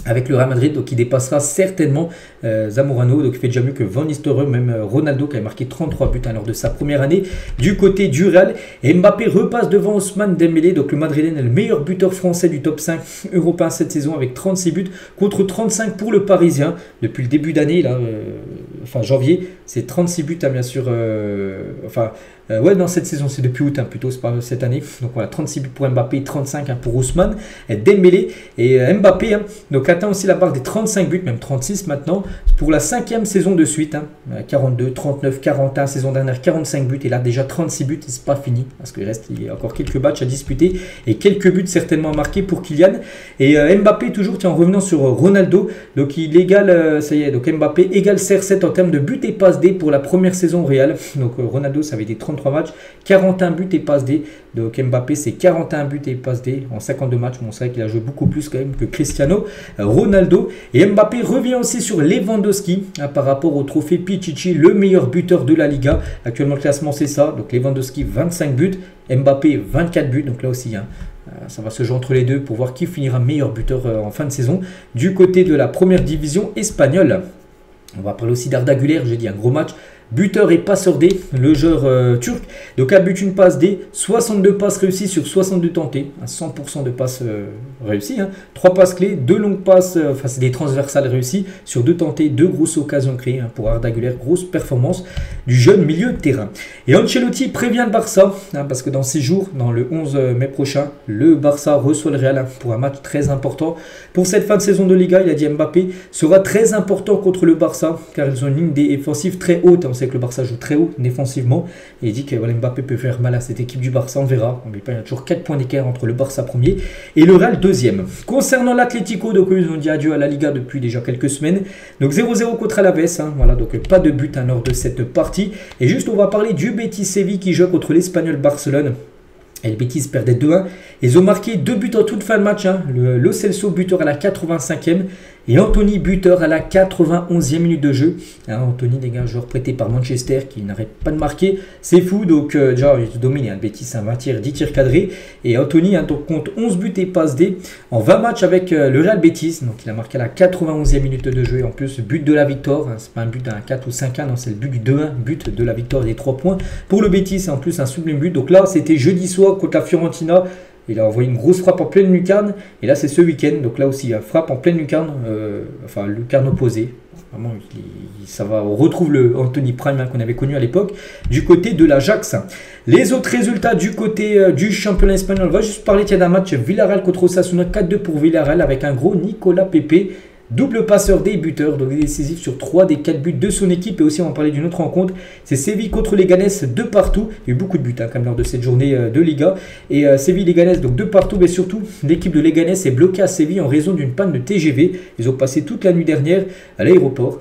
avec le Real Madrid, donc il dépassera certainement Zamorano, donc il fait déjà mieux que Van Nistelrooy, même Ronaldo qui a marqué 33 buts lors de sa première année du côté du Real. Et Mbappé repasse devant Ousmane Dembélé, donc le Madrilène est le meilleur buteur français du top 5 européen cette saison avec 36 buts contre 35 pour le Parisien depuis le début d'année, là, enfin janvier, c'est 36 buts, hein, bien sûr, ouais, dans cette saison, c'est depuis août, hein, plutôt, c'est pas cette année. Donc voilà, 36 buts pour Mbappé, 35 pour Ousmane Dembélé. Et Mbappé, hein, donc atteint aussi la barre des 35 buts, même 36 maintenant, pour la 5e saison de suite. Hein, 42, 39, 41, saison dernière, 45 buts. Et là, déjà 36 buts, et c'est pas fini, parce qu'il reste encore quelques matchs à disputer. Et quelques buts certainement marqués pour Kylian. Et Mbappé, toujours, tiens, en revenant sur Ronaldo, donc il égale, ça y est, donc Mbappé égale CR7 en termes de buts et passes D pour la première saison Real. Donc Ronaldo, ça avait été 33 matchs, 41 buts et passes D. Donc Mbappé, c'est 41 buts et passes D en 52 matchs. Bon, c'est vrai qu'il a joué beaucoup plus quand même que Cristiano Ronaldo. Et Mbappé revient aussi sur Lewandowski, hein, par rapport au trophée Pichichi, le meilleur buteur de la Liga. Actuellement, le classement, c'est ça. Donc Lewandowski, 25 buts. Mbappé, 24 buts. Donc là aussi, hein, Ça va se jouer entre les deux pour voir qui finira meilleur buteur en fin de saison du côté de la première division espagnole. On va parler aussi d'Arda Güler, j'ai dit un gros match. Buteur et passeur D, le joueur turc. Donc, a but une passe D, 62 passes réussies sur 62 tentées. 100% de passes réussies. 3 passes clés, 2 longues passes, enfin c'est des transversales réussies sur 2 tentées, 2 grosses occasions créées pour Arda Güler. Grosse performance du jeune milieu de terrain. Et Ancelotti prévient le Barça, parce que dans 6 jours, dans le 11 mai prochain, le Barça reçoit le Real pour un match très important. Pour cette fin de saison de Liga, il a dit Mbappé sera très important contre le Barça, car ils ont une ligne défensive très haute. On sait que le Barça joue très haut défensivement. Et il dit que voilà, Mbappé peut faire mal à cette équipe du Barça, on verra. Il y a toujours 4 points d'écart entre le Barça premier et le Real deuxième. Concernant l'Atlético, donc ils ont dit adieu à la Liga depuis déjà quelques semaines. Donc 0-0 contre Alaves, voilà, donc pas de but lors de cette partie. Et juste on va parler du Betis Séville qui joue contre l'Espagnol Barcelone. Et le Betis perdait 2-1. Ils ont marqué 2 buts en toute fin de match. Lo Celso buteur à la 85e et Anthony buteur à la 91e minute de jeu. Anthony, les gars, joueur prêté par Manchester qui n'arrête pas de marquer. C'est fou, donc déjà il domine. Le Betis, 20 tirs, 10 tirs cadrés. Et Anthony donc, compte 11 buts et passe D en 20 matchs avec le Real Betis. Donc il a marqué à la 91e minute de jeu. Et en plus, but de la victoire. C'est pas un but d'un 4 ou 5-1, non, c'est le but du 2-1, but de la victoire des 3 points. Pour le Betis, en plus un sublime but. Donc là, c'était jeudi soir contre la Fiorentina. Il a envoyé une grosse frappe en pleine lucarne. Et là, c'est ce week-end. Donc là aussi, il frappe en pleine lucarne. Enfin, lucarne opposée. Vraiment, ça va. On retrouve le Anthony Prime qu'on avait connu à l'époque du côté de l'Ajax. Les autres résultats du côté du championnat espagnol. On va juste parler d'un match Villarreal contre Osasuna. 4-2 pour Villarreal avec un gros Nicolas Pepe. Double passeur des buteurs, donc décisif sur 3 des 4 buts de son équipe. Et aussi, on va parler d'une autre rencontre. C'est Séville contre Leganés, 2 partout. Il y a eu beaucoup de buts quand même lors de cette journée de Liga. Et Séville-Leganés, donc 2 partout. Mais surtout, l'équipe de Leganés est bloquée à Séville en raison d'une panne de TGV. Ils ont passé toute la nuit dernière à l'aéroport.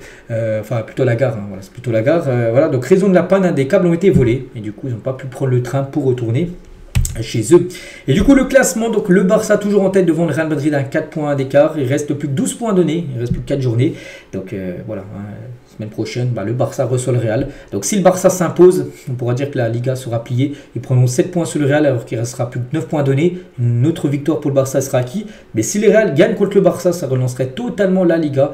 Enfin, plutôt la gare. Voilà, c'est plutôt la gare. Voilà, donc raison de la panne, des câbles ont été volés. Et du coup, ils n'ont pas pu prendre le train pour retourner chez eux. Et du coup le classement, donc le Barça toujours en tête devant le Real Madrid à 4 points d'écart. Il reste plus que 12 points donnés, il reste plus que 4 journées. Donc voilà, semaine prochaine, le Barça reçoit le Real. Donc si le Barça s'impose, on pourra dire que la Liga sera pliée. Ils prendront 7 points sur le Real alors qu'il restera plus que 9 points donnés. Une autre victoire pour le Barça sera acquis. Mais si le Real gagne contre le Barça, ça relancerait totalement la Liga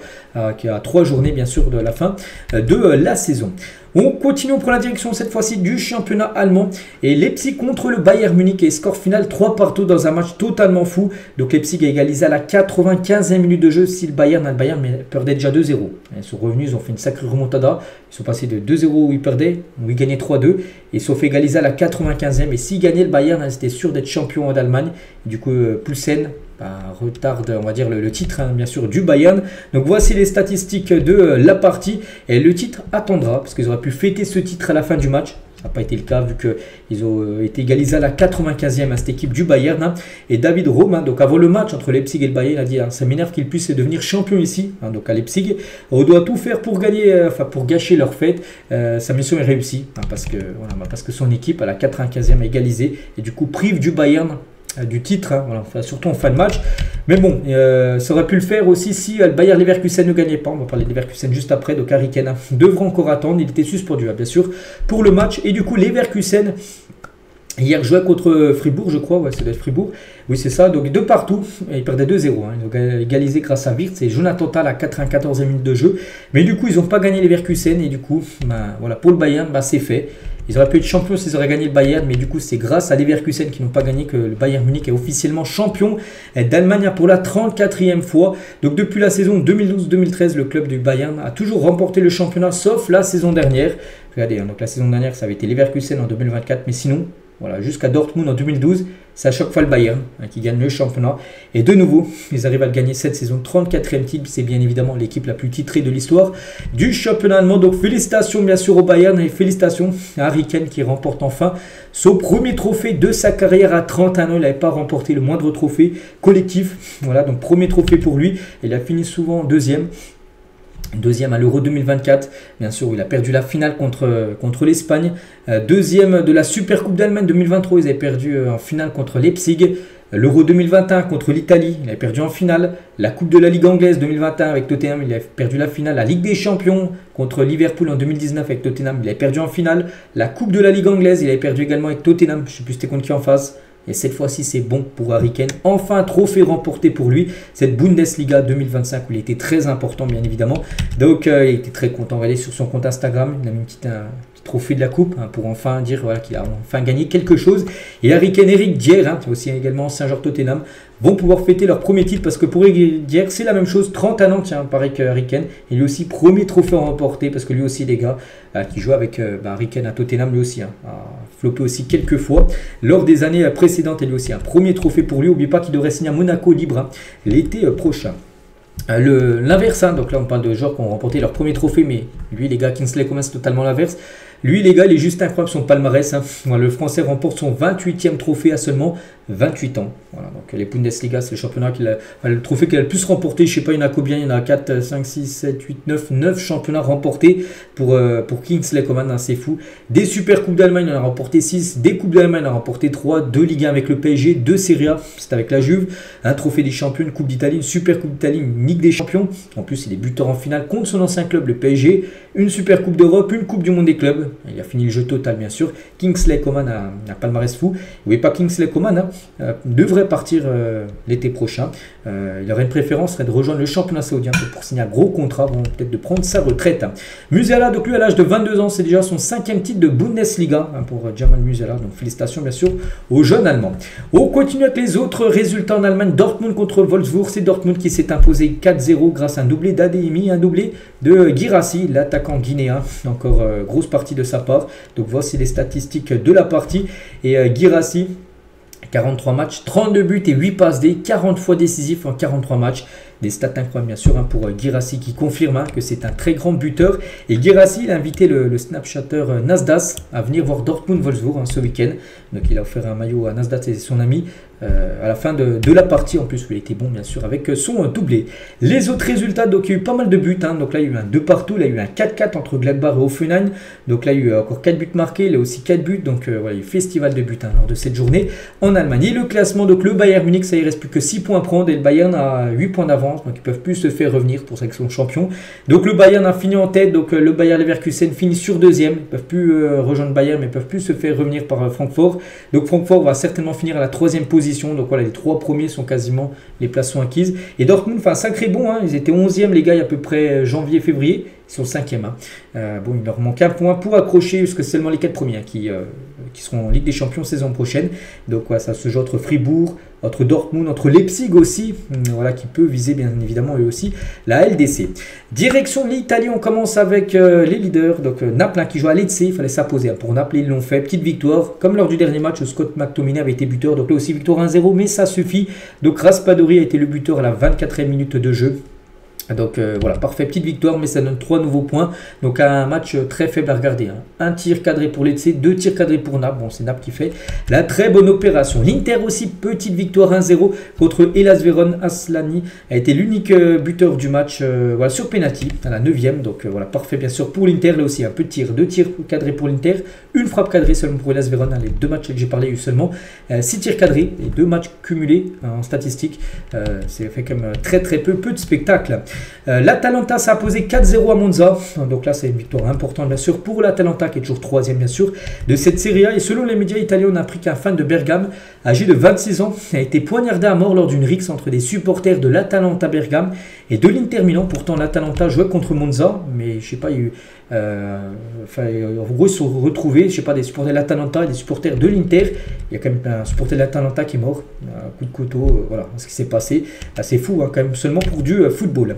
qui a 3 journées bien sûr de la fin de la saison. On continue, on prend la direction cette fois-ci du championnat allemand. Et Leipzig contre le Bayern Munich et score final 3 partout dans un match totalement fou. Donc Leipzig a égalisé à la 95e minute de jeu si le Bayern perdait déjà 2-0. Ils sont revenus, ils ont fait une sacrée remontada. Ils sont passés de 2-0 où ils perdaient, où ils gagnaient 3-2. Ils se sont fait égaliser à la 95e. Et s'ils gagnaient le Bayern, c'était sûr d'être champion d'Allemagne. Du coup, Poulsen retarde, on va dire, le titre, bien sûr, du Bayern. Donc voici les statistiques de la partie. Et le titre attendra, parce qu'ils auraient pu fêter ce titre à la fin du match. Ça n'a pas été le cas, vu qu'ils ont été égalisés à la 95e à cette équipe du Bayern. Et David Rome, donc avant le match entre Leipzig et le Bayern, il a dit ça m'énerve qu'ils puissent devenir champions ici, donc à Leipzig. On doit tout faire pour gagner, pour gâcher leur fête. Sa mission est réussie, parce que son équipe à la 95e a égalisé et du coup prive du Bayern du titre, surtout en fin de match. Mais bon, ça aurait pu le faire aussi si le Bayer Leverkusen ne gagnait pas. On va parler de Leverkusen juste après. Donc Harry Kane devra encore attendre. Il était suspendu, bien sûr, pour le match. Et du coup, Leverkusen hier jouait contre Fribourg, je crois. Ouais, ça doit être Fribourg. Oui, c'est ça. Donc 2 partout. Et ils perdaient 2-0. Ils ont égalisé grâce à Wirtz et Jonathan Tah à la 94e minute de jeu. Mais du coup, ils n'ont pas gagné Leverkusen. Et du coup, voilà, pour le Bayern, c'est fait. Ils auraient pu être champions s'ils auraient gagné le Bayern, mais du coup c'est grâce à Leverkusen qui n'ont pas gagné que le Bayern Munich est officiellement champion d'Allemagne pour la 34e fois. Donc depuis la saison 2012-2013, le club du Bayern a toujours remporté le championnat sauf la saison dernière. Regardez, donc la saison dernière ça avait été Leverkusen en 2024, mais sinon, voilà, jusqu'à Dortmund en 2012, c'est à chaque fois le Bayern qui gagne le championnat. Et de nouveau, ils arrivent à le gagner cette saison. 34e titre, c'est bien évidemment l'équipe la plus titrée de l'histoire du championnat allemand. Donc félicitations bien sûr au Bayern et félicitations à Harry Kane qui remporte enfin son premier trophée de sa carrière à 31 ans. Il n'avait pas remporté le moindre trophée collectif. Voilà, donc premier trophée pour lui. Il a fini souvent deuxième. Deuxième à l'Euro 2024, bien sûr, où il a perdu la finale contre l'Espagne. Deuxième de la Super Coupe d'Allemagne 2023, ils avaient perdu en finale contre Leipzig. L'Euro 2021 contre l'Italie, il avait perdu en finale. La Coupe de la Ligue anglaise 2021 avec Tottenham, il avait perdu la finale. La Ligue des Champions contre Liverpool en 2019 avec Tottenham, il avait perdu en finale. La Coupe de la Ligue anglaise, il avait perdu également avec Tottenham. Je ne sais plus c'était contre qui en face. Et cette fois-ci, c'est bon pour Harry Kane. Enfin, un trophée remporté pour lui. Cette Bundesliga 2025 où il était très important, bien évidemment. Donc, il était très content. Regardez sur son compte Instagram. Il a mis un petit trophée de la coupe hein, pour enfin dire voilà, qu'il a enfin gagné quelque chose. Et Harry Kane, Eric Dier, hein, aussi également ancien joueur Tottenham, vont pouvoir fêter leur premier titre parce que pour Eric Dier, c'est la même chose. 31 ans, tiens, pareil que Harry Kane. Et lui aussi, premier trophée remporté parce que lui aussi, les gars, qui joue avec Harry Kane à Tottenham, lui aussi, hein, a floppé aussi quelques fois lors des années précédentes. Et lui aussi, un premier trophée pour lui. N'oubliez pas qu'il devrait signer à Monaco libre hein, l'été prochain. L'inverse, hein, donc là on parle de joueurs qui ont remporté leur premier trophée, mais lui les gars, Kingsley Coman c'est totalement l'inverse. Lui les gars, il est juste incroyable son palmarès. Hein. Le Français remporte son 28e trophée à seulement 28 ans. Voilà, donc les Bundesliga, c'est le championnat le trophée qu'il a le plus remporté. Je sais pas, il y en a combien? Il y en a 4, 5, 6, 7, 8, 9 championnats remportés pour Kingsley Coman, hein, c'est fou. Des Super Coupes d'Allemagne, il en a remporté 6. Des Coupes d'Allemagne, il en a remporté 3. 2 Ligue 1 avec le PSG, 2 Serie A, c'est avec la Juve. Un trophée des champions, une Coupe d'Italie, une Super Coupe d'Italie, une Ligue des Champions. En plus, il est buteur en finale contre son ancien club, le PSG. Une Super Coupe d'Europe, une Coupe du Monde des clubs. Il a fini le jeu total, bien sûr. Kingsley Coman a un palmarès fou. Oui, pas Kingsley Coman, hein, devrait partir l'été prochain. Il aurait une préférence, serait de rejoindre le championnat saoudien pour signer un gros contrat, avant peut-être de prendre sa retraite. Hein. Musiala, donc lui à l'âge de 22 ans, c'est déjà son 5e titre de Bundesliga hein, pour Jamal Musiala. Donc félicitations bien sûr aux jeunes Allemands. On continue avec les autres résultats en Allemagne. Dortmund contre Wolfsburg, c'est Dortmund qui s'est imposé 4-0 grâce à un doublé d'Adeyemi, un doublé de Guirassy, l'attaquant guinéen. Encore grosse partie de sa part. Donc voici les statistiques de la partie. Et Guirassy, 43 matchs, 32 buts et 8 passes D, 40 fois décisif en 43 matchs. Des stats incroyables bien sûr hein, pour Guirassy qui confirme hein, que c'est un très grand buteur. Et Guirassy, il a invité le Snapchatter Nasdas à venir voir Dortmund-Wolfsburg hein, ce week-end. Donc il a offert un maillot à Nasdas et son ami à la fin de la partie. En plus, il était bon bien sûr avec son doublé. Les autres résultats, donc il y a eu pas mal de buts. Hein. Donc là, il y a eu un 2 partout. Il y a eu un 4-4 entre Gladbach et Hoffenheim. Donc là, il y a eu encore 4 buts marqués. Il y a aussi 4 buts. Donc voilà, il y a eu festival de buts hein, lors de cette journée en Allemagne. Et le classement, donc le Bayern Munich, ça il reste plus que 6 points à prendre. Et le Bayern a 8 points d'avance. Donc ils ne peuvent plus se faire revenir pour ça qu'ils sont champions. Donc le Bayern a fini en tête. Donc le Bayer Leverkusen finit sur deuxième. Ils ne peuvent plus rejoindre Bayern, mais ils ne peuvent plus se faire revenir par Francfort. Donc Francfort va certainement finir à la 3e position. Donc voilà, les 3 premiers sont quasiment, les places sont acquises. Et Dortmund, enfin sacré bon, hein, ils étaient 11e les gars il y a à peu près janvier-février. Ils sont 5e. Hein. Bon, il leur manque un point pour accrocher, parce que c'est seulement les 4 premiers hein, qui seront en Ligue des Champions saison prochaine. Donc ouais, ça se joue entre Fribourg, entre Dortmund, entre Leipzig aussi, voilà, qui peut viser bien évidemment eux aussi la LDC. Direction l'Italie, on commence avec les leaders. Donc Naples hein, qui joue à Lecce, il fallait s'imposer. Hein. Pour Naples, ils l'ont fait. Petite victoire, comme lors du dernier match, Scott McTominay avait été buteur. Donc là aussi victoire 1-0, mais ça suffit. Donc Raspadori a été le buteur à la 24e minute de jeu. Donc voilà, parfait, petite victoire, mais ça donne 3 nouveaux points. Donc un match très faible à regarder. Hein. Un tir cadré pour Lecce, 2 tirs cadrés pour Naples. Bon, c'est Naples qui fait la très bonne opération. L'Inter aussi, petite victoire 1-0 contre Hellas Vérone. Aslani a été l'unique buteur du match voilà, sur penalty à la 9e. Donc voilà, parfait bien sûr pour l'Inter. Là aussi, un peu de tir, 2 tirs cadrés pour l'Inter, une frappe cadrée seulement pour Hellas Vérone. Hein. Les 2 matchs que j'ai parlé, il y a eu seulement 6 tirs cadrés et 2 matchs cumulés en statistique. C'est fait quand même très peu de spectacle. L'Atalanta s'est imposé 4-0 à Monza. Donc là, c'est une victoire importante, bien sûr, pour l'Atalanta, qui est toujours 3e, bien sûr, de cette Serie A. Et selon les médias italiens, on a appris qu'un fan de Bergame, âgé de 26 ans, a été poignardé à mort lors d'une rixe entre des supporters de l'Atalanta Bergame et de l'Inter Milan. Pourtant, l'Atalanta jouait contre Monza, mais je sais pas, il y a eu... en gros, ils se sont retrouvés, je sais pas, des supporters de l'Atalanta et des supporters de l'Inter. Il y a quand même un supporter de l'Atalanta qui est mort, un coup de couteau, voilà ce qui s'est passé. C'est fou, hein, quand même, seulement pour du football.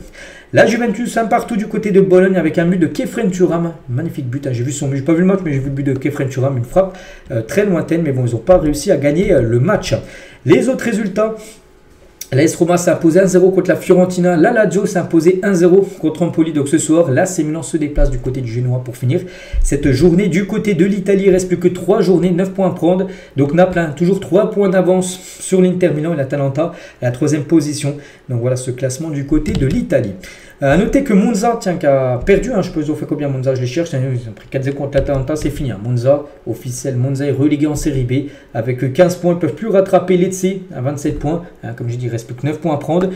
La Juventus, un partout du côté de Bologne avec un but de Khéphren Thuram. Magnifique but, hein, j'ai vu son but, j'ai pas vu le match, mais j'ai vu le but de Khéphren Thuram, une frappe très lointaine, mais bon, ils n'ont pas réussi à gagner le match. Les autres résultats. L'AS Roma s'est imposé 1-0 contre la Fiorentina. La Lazio s'est imposé 1-0 contre Empoli. Donc ce soir, l'AC Milan se déplace du côté du Genoa pour finir cette journée. Du côté de l'Italie, il ne reste plus que 3 journées, 9 points à prendre. Donc Naples a toujours 3 points d'avance sur l'Inter Milan et l'Atalanta à la 3e position. Donc voilà ce classement du côté de l'Italie. A noter que Monza, tiens, qui a perdu, hein, je sais pas, ils ont fait combien Monza, je les cherche, ils ont pris 4-0 contre l'Atalanta, c'est fini. Hein. Monza, officiel, Monza est relégué en série B avec 15 points, ils ne peuvent plus rattraper Lecce à 27 points. Hein, comme je dis, il reste plus que 9 points à prendre,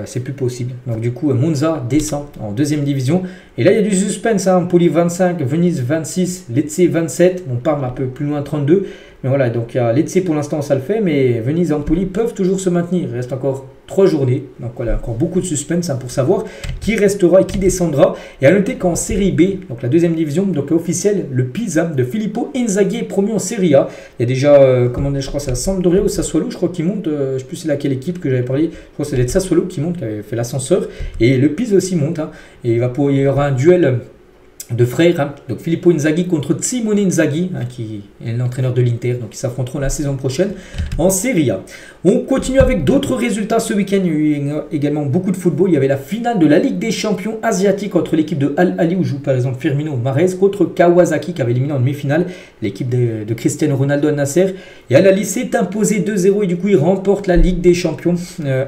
c'est plus possible. Donc du coup, Monza descend en 2e division. Et là, il y a du suspense, hein. Empoli 25, Venise 26, Lecce 27, on Parme un peu plus loin 32. Mais voilà, donc il y a Lecce pour l'instant, ça le fait, mais Venise et Empoli peuvent toujours se maintenir. Il reste encore 3 journées, donc voilà, encore beaucoup de suspense pour savoir qui restera et qui descendra. Et à noter qu'en Série B, donc la deuxième division, donc officielle, le Pisa de Filippo Inzaghi est promu en Serie A. Il y a déjà, je crois c'est à Sampdoria ou Sassuolo, je crois qu'il monte, je ne sais plus c'est laquelle équipe que j'avais parlé, je crois que c'est Sassuolo qui monte, qui avait fait l'ascenseur. Et le Pisa aussi monte, et il y aura un duel de frères, donc Filippo Inzaghi contre Simone Inzaghi, qui est l'entraîneur de l'Inter, donc ils s'affronteront la saison prochaine en Serie A. On continue avec d'autres résultats ce week-end. Il y a eu également beaucoup de football. Il y avait la finale de la Ligue des champions asiatiques entre l'équipe de Al Ahly où joue par exemple Firmino Mahrez contre Kawasaki qui avait éliminé en demi-finale l'équipe de Cristiano Ronaldo Al Nasser. Et Al Ahly s'est imposé 2-0 et du coup il remporte la Ligue des champions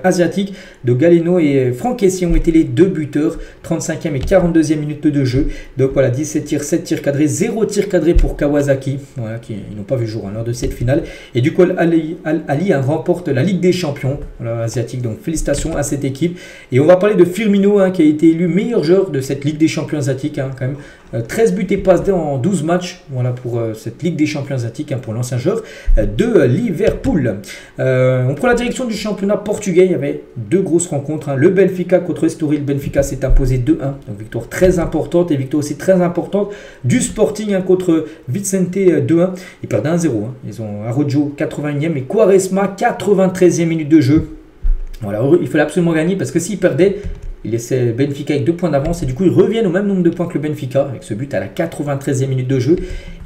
asiatiques. De Galeno et Franck Kessié ont été les deux buteurs, 35e et 42e minute de jeu. Donc voilà, 17 tirs, 7 tirs cadrés, 0 tir cadré pour Kawasaki, voilà, qui n'ont pas vu le jour lors de cette finale. Et du coup Al Ahly remporte la Ligue des champions asiatique, donc félicitations à cette équipe. Et on va parler de Firmino qui a été élu meilleur joueur de cette Ligue des champions asiatiques, quand même. 13 buts et passes en 12 matchs, voilà pour cette Ligue des champions asiatiques, pour l'ancien joueur de Liverpool. On prend la direction du championnat portugais. Il y avait deux grosses rencontres, le Benfica contre Estoril. Benfica s'est imposé 2-1, donc victoire très importante, et victoire aussi très importante du Sporting contre Vicente 2-1. Ils perdent 1-0, ils ont Araujo 81e et Quaresma 93e minute de jeu. Voilà, il fallait absolument gagner parce que s'ils perdaient, il laissait Benfica avec 2 points d'avance et du coup ils reviennent au même nombre de points que le Benfica avec ce but à la 93e minute de jeu.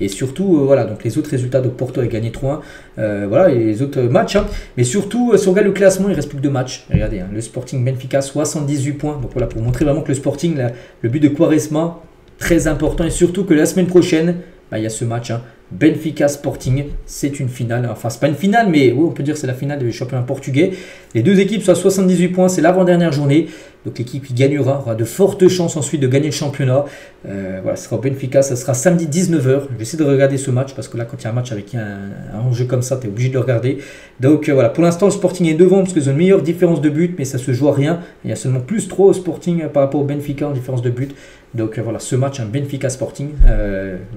Et surtout, voilà, donc les autres résultats, de Porto a gagné 3-1, voilà, et les autres matchs. Mais surtout, si on regarde le classement, il reste plus que 2 matchs. Regardez, le Sporting Benfica 78 points. Donc voilà, pour montrer vraiment que le Sporting, le but de Quaresma, très important. Et surtout que la semaine prochaine, il y a ce match, Benfica Sporting, c'est une finale, enfin c'est pas une finale mais oui, on peut dire que c'est la finale du championnat portugais. Les deux équipes sont à 78 points, c'est l'avant-dernière journée, donc l'équipe qui gagnera aura de fortes chances ensuite de gagner le championnat. Voilà, ce sera au Benfica, ça sera samedi 19h, je vais essayer de regarder ce match parce que là quand il y a un match avec un enjeu comme ça, tu es obligé de le regarder. Donc voilà, pour l'instant le Sporting est devant parce qu'ils ont une meilleure différence de but, mais ça se joue à rien, il y a seulement plus 3 au Sporting par rapport au Benfica en différence de but. Donc voilà, ce match, Benfica Sporting,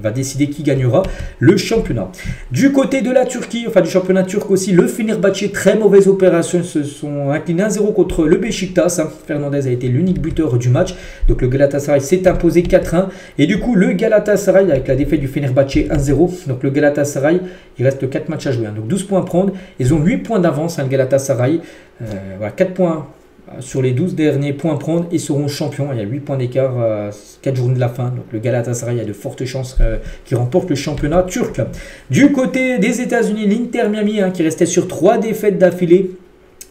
va décider qui gagnera le championnat. Du côté de la Turquie, enfin du championnat turc aussi, le Fenerbahçe, très mauvaise opération, se sont inclinés 1-0 contre le Beşiktaş. Fernandez a été l'unique buteur du match. Donc le Galatasaray s'est imposé 4-1. Et du coup, le Galatasaray, avec la défaite du Fenerbahçe 1-0, donc le Galatasaray, il reste 4 matchs à jouer, donc 12 points à prendre. Ils ont 8 points d'avance, le Galatasaray. Voilà, 4 points sur les 12 derniers points à prendre et seront champions. Il y a 8 points d'écart, 4 journées de la fin. Donc le Galatasaray a de fortes chances qu'il remporte le championnat turc. Du côté des États-Unis, l'Inter Miami qui restait sur 3 défaites d'affilée.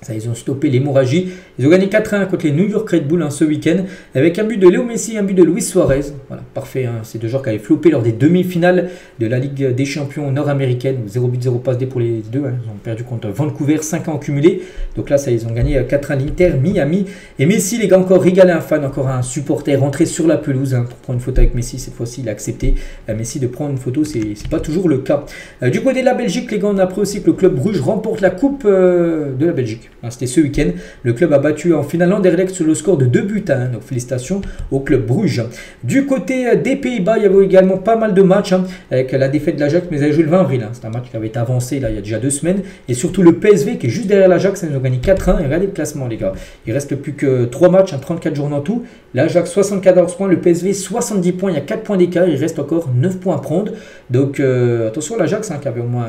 Ça, ils ont stoppé l'hémorragie. Ils ont gagné 4-1 contre les New York Red Bull ce week-end avec un but de Léo Messi et un but de Luis Suarez. Voilà, parfait. Ces deux joueurs qui avaient floppé lors des demi-finales de la Ligue des champions nord-américaine. 0 but, 0 passe D pour les deux. Ils ont perdu contre Vancouver, 5 ans cumulés. Donc là, ça, ils ont gagné 4-1 l'Inter Miami. Et Messi, les gars, encore régalé un fan, encore un supporter rentré sur la pelouse pour prendre une photo avec Messi. Cette fois-ci, il a accepté. Messi de prendre une photo, c'est pas toujours le cas. Du côté de la Belgique, les gars, on a appris aussi que le club Bruges remporte la Coupe de la Belgique. C'était ce week-end. Le club a battu en finale Anderlecht sur le score de 2 buts à 1. Donc félicitations au club Bruges. Du côté des Pays-Bas, il y avait également pas mal de matchs avec la défaite de l'Ajax, mais ils avaient joué le 20 avril. C'est un match qui avait été avancé là, il y a déjà 2 semaines. Et surtout le PSV qui est juste derrière l'Ajax, ils ont gagné 4-1. Et regardez le classement, les gars. Il reste plus que 3 matchs, 34 journées en tout. L'Ajax 74 points, le PSV 70 points. Il y a 4 points d'écart. Il reste encore 9 points à prendre. Donc attention à l'Ajax qui avait au moins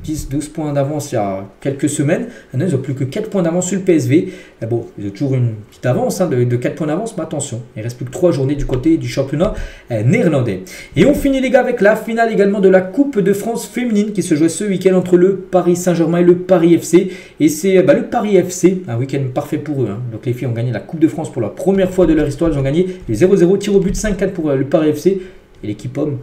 10-12 points d'avance il y a quelques semaines. Maintenant, ils n'ont plus que 4 points d'avance sur le PSV. Bon, ils ont toujours une petite avance de 4 points d'avance, mais attention, il ne reste plus que 3 journées du côté du championnat néerlandais. Et on finit, les gars, avec la finale également de la Coupe de France féminine qui se jouait ce week-end entre le Paris Saint-Germain et le Paris FC. Et c'est le Paris FC, un week-end parfait pour eux. Donc les filles ont gagné la Coupe de France pour la première fois de leur histoire. Elles ont gagné les 0-0, tir au but, 5-4 pour le Paris FC. Et l'équipe homme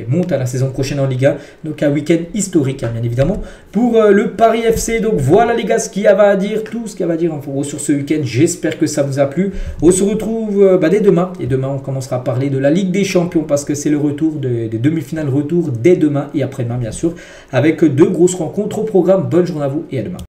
monte à la saison prochaine en Liga. Donc un week-end historique, bien évidemment, pour le Paris FC. Donc voilà, les gars, ce qu'il y avait à dire, tout ce qu'il y avait à dire sur ce week-end. J'espère que ça vous a plu. On se retrouve dès demain. Et demain, on commencera à parler de la Ligue des Champions parce que c'est le retour des demi-finales, retour dès demain et après-demain, bien sûr, avec 2 grosses rencontres au programme. Bonne journée à vous et à demain.